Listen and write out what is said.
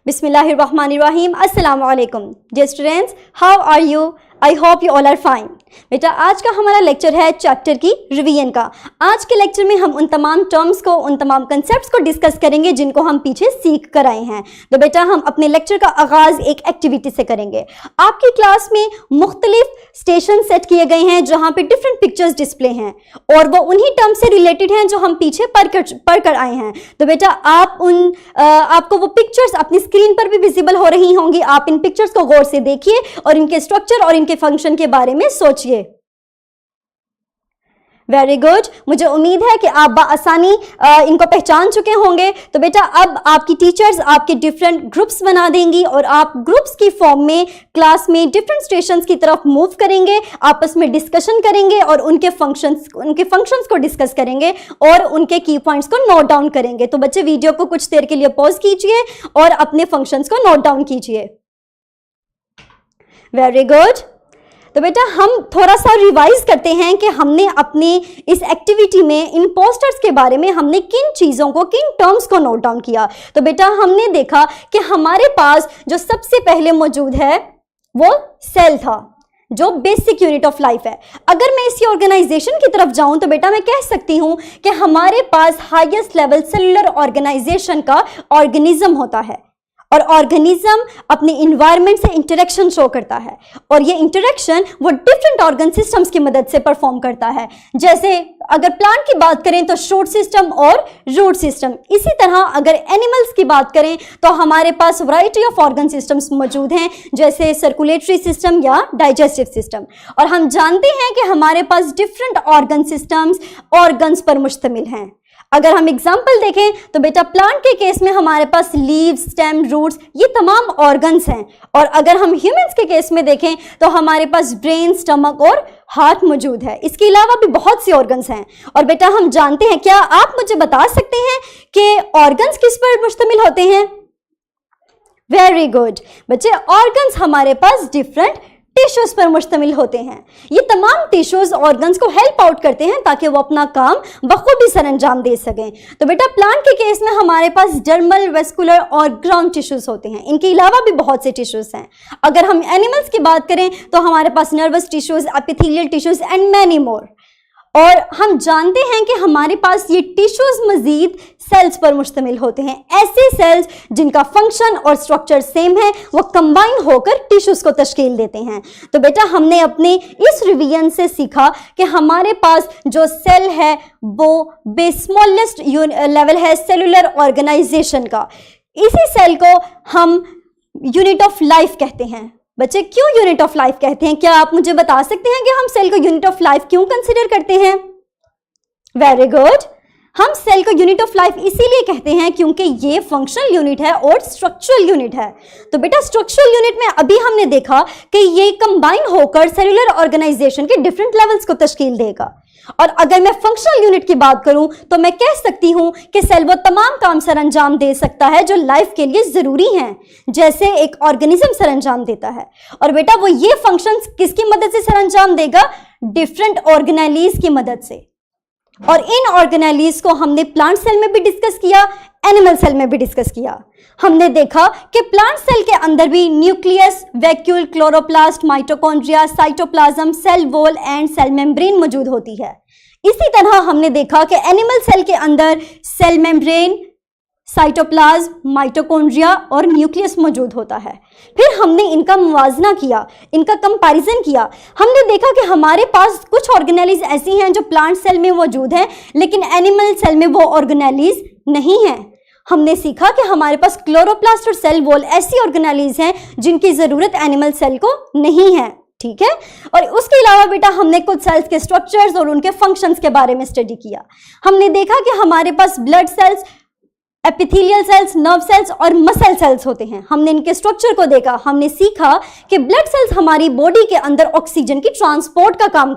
Bismillahirrahmanirrahim. Assalamu alaikum. Dear students, how are you? I hope you all are fine. बेटा आज का हमारा lecture है चैप्टर की रिवीजन का। आज के लेक्चर में हम उन तमाम टर्म्स को, उन तमाम कंसेप्ट्स को डिस्कस करेंगे जिनको हम पीछे सीख कर आए हैं। तो बेटा हम अपने लेक्चर का आगाज एक एक्टिविटी से करेंगे। आपकी क्लास में मुख्तलिफ स्टेशन सेट किए गए हैं जहां पे डिफरेंट पिक्चर्स डिस्प्ले हैं और वो उन्हीं टर्म्स से रिलेटेड हैं जो हम पीछे पढ़ कर आए हैं। तो बेटा आपको वो पिक्चर्स अपनी स्क्रीन पर भी विजिबल हो रही होंगी। आप इन पिक्चर्स को गौर से देखिए और इनके स्ट्रक्चर और इनके फंक्शन के बारे में सोचिए। वेरी गुड, मुझे उम्मीद है कि आप बआसानी इनको पहचान चुके होंगे। तो बेटा अब आपकी टीचर्स आपके डिफरेंट ग्रुप्स बना देंगी और आप ग्रुप्स की फॉर्म में क्लास में डिफरेंट स्टेशंस की तरफ मूव करेंगे, आपस में डिस्कशन करेंगे और उनके फंक्शंस को डिस्कस करेंगे और उनके की पॉइंट्स को नोट डाउन करेंगे। तो बच्चे वीडियो को कुछ देर के लिए पॉज कीजिए और अपने फंक्शंस को नोट डाउन कीजिए। Very good. तो बेटा हम थोड़ा सा रिवाइज करते हैं कि हमने अपने इस एक्टिविटी में इन पोस्टर्स के बारे में हमने किन चीज़ों को, किन टर्म्स को नोट डाउन किया। तो बेटा हमने देखा कि हमारे पास जो सबसे पहले मौजूद है वो सेल था, जो बेसिक यूनिट ऑफ लाइफ है। अगर मैं इसी ऑर्गेनाइजेशन की तरफ जाऊं तो बेटा मैं कह सकती हूं कि हमारे पास हाईएस्ट लेवल सेलुलर ऑर्गेनाइजेशन का ऑर्गेनिज्म होता है और ऑर्गेनिज्म अपने इन्वायरमेंट से इंटरेक्शन शो करता है और ये इंटरेक्शन वो डिफरेंट ऑर्गन सिस्टम्स की मदद से परफॉर्म करता है। जैसे अगर प्लांट की बात करें तो शूट सिस्टम और रूट सिस्टम। इसी तरह अगर एनिमल्स की बात करें तो हमारे पास वैरायटी ऑफ ऑर्गन सिस्टम्स मौजूद हैं, जैसे सर्कुलेटरी सिस्टम या डाइजेस्टिव सिस्टम। और हम जानते हैं कि हमारे पास डिफरेंट ऑर्गन सिस्टम्स ऑर्गन्स पर मुश्तमिल हैं। अगर हम एग्जाम्पल देखें तो बेटा प्लांट के केस में हमारे पास लीव्स, स्टेम, रूट्स, ये तमाम ऑर्गन्स हैं। और अगर हम ह्यूमंस के केस में देखें तो हमारे पास ब्रेन, स्टमक और हार्ट मौजूद है। इसके अलावा भी बहुत सी ऑर्गन्स हैं। और बेटा हम जानते हैं, क्या आप मुझे बता सकते हैं कि ऑर्गन्स किस पर मुश्तमिल होते हैं? वेरी गुड बच्चे, ऑर्गन्स हमारे पास डिफरेंट टिश्यूज पर मुश्तमिल होते हैं। ये तमाम टिश्यूज ऑर्गन्स को हेल्प आउट करते हैं ताकि वो अपना काम बखूबी सर अंजाम दे सकें। तो बेटा प्लांट के केस में हमारे पास डर्मल, वेस्कुलर और ग्राउंड टिश्यूज होते हैं। इनके अलावा भी बहुत से टिश्यूज हैं। अगर हम एनिमल्स की बात करें तो हमारे पास nervous tissues, epithelial tissues and many more. और हम जानते हैं कि हमारे पास ये टिश्यूज मजीद सेल्स पर मुश्तमिल होते हैं। ऐसे सेल्स जिनका फंक्शन और स्ट्रक्चर सेम है, वो कंबाइन होकर टिश्यूज को तश्कील देते हैं। तो बेटा हमने अपने इस रिवीजन से सीखा कि हमारे पास जो सेल है वो स्मॉलेस्ट लेवल है सेलुलर ऑर्गेनाइजेशन का। इसी सेल को हम यूनिट ऑफ लाइफ कहते हैं। बच्चे क्यों यूनिट ऑफ लाइफ कहते हैं? क्या आप मुझे बता सकते हैं कि हम सेल को यूनिट ऑफ लाइफ क्यों कंसीडर करते हैं? वेरी गुड, हम सेल को यूनिट ऑफ लाइफ इसीलिए कहते हैं क्योंकि ये फंक्शनल यूनिट है और स्ट्रक्चरल यूनिट है। तो बेटा स्ट्रक्चरल यूनिट में अभी हमने देखा कि ये कंबाइन होकर सेलुलर ऑर्गेनाइजेशन के डिफरेंट लेवल्स को तश्कील देगा। और अगर मैं फंक्शनल यूनिट की बात करूं तो मैं कह सकती हूं कि सेल वो तमाम काम सर अंजाम दे सकता है जो लाइफ के लिए जरूरी हैं, जैसे एक ऑर्गेनिज्म सर अंजाम देता है। और बेटा वो ये फंक्शंस किसकी मदद से सर अंजाम देगा? डिफरेंट ऑर्गेनेलीज की मदद से। और इन ऑर्गेनेलीज को हमने प्लांट सेल में भी डिस्कस किया, एनिमल सेल में भी डिस्कस किया। हमने देखा कि प्लांट सेल के अंदर भी nucleus, vacuole, chloroplast, mitochondria, cytoplasm, cell wall and cell membrane मौजूद होती है। इसी तरह हमने देखा कि एनिमल सेल के अंदर सेल मेम्ब्रेन, साइटोप्लाज्म, माइटोकॉन्ड्रिया और न्यूक्लियस मौजूद होता है। फिर हमने इनका मुवाजना किया, इनका कंपैरिजन किया। हमने देखा कि हमारे पास कुछ ऑर्गेनेलीज ऐसी हैं जो प्लांट सेल में मौजूद हैं लेकिन एनिमल सेल में वो ऑर्गेनेलीज नहीं हैं। हमने सीखा कि हमारे पास क्लोरोप्लास्ट और सेल वॉल ऐसी ऑर्गेनेलीज हैं जिनकी जरूरत एनिमल सेल को नहीं है। ठीक है। और उसके अलावा बेटा हमने कुछ सेल्स के स्ट्रक्चर्स और उनके फंक्शंस के बारे में स्टडी किया। हमने देखा कि हमारे पास blood cells, epithelial cells, nerve cells और मसल सेल्स होते हैं। हमने इनके स्ट्रक्चर को देखा। हमने सीखा कि ब्लड सेल्स हमारी बॉडी के अंदर ऑक्सीजन की ट्रांसपोर्ट का काम